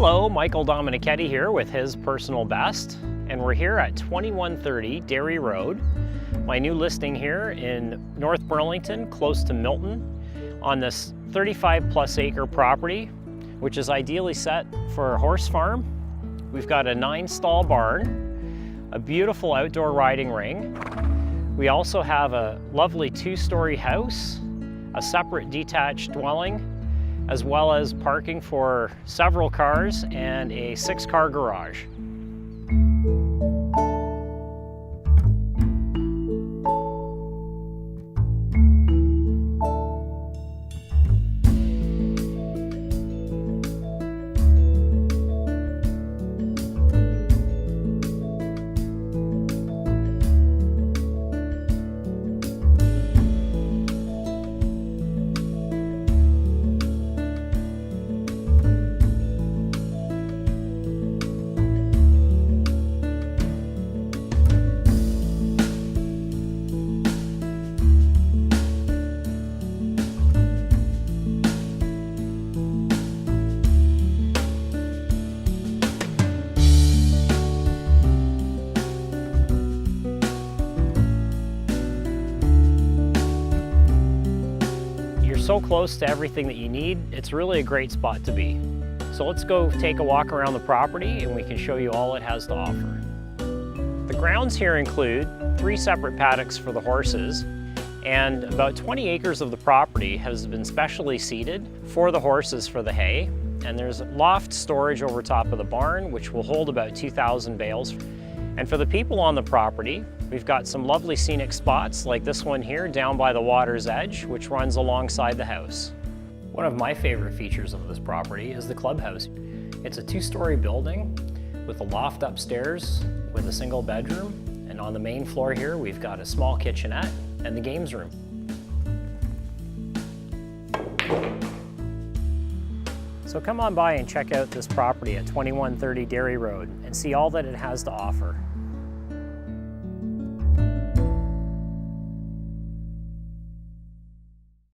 Hello, Michael Dominichetti here with his personal best, and we're here at 2130 Derry Road, my new listing here in North Burlington, close to Milton, on this 35+ acre property, which is ideally set for a horse farm. We've got a 9-stall barn, a beautiful outdoor riding ring. We also have a lovely 2-story house, a separate detached dwelling, as well as parking for several cars and a 6-car garage. So close to everything that you need, it's really a great spot to be. So let's go take a walk around the property and we can show you all it has to offer. The grounds here include 3 separate paddocks for the horses, and about 20 acres of the property has been specially seeded for the horses for the hay. And there's loft storage over top of the barn, which will hold about 2,000 bales. And for the people on the property, we've got some lovely scenic spots like this one here down by the water's edge, which runs alongside the house. One of my favorite features of this property is the clubhouse. It's a 2-story building with a loft upstairs with a single bedroom. And on the main floor here, we've got a small kitchenette and the games room. So come on by and check out this property at 2130 Derry Road and see all that it has to offer.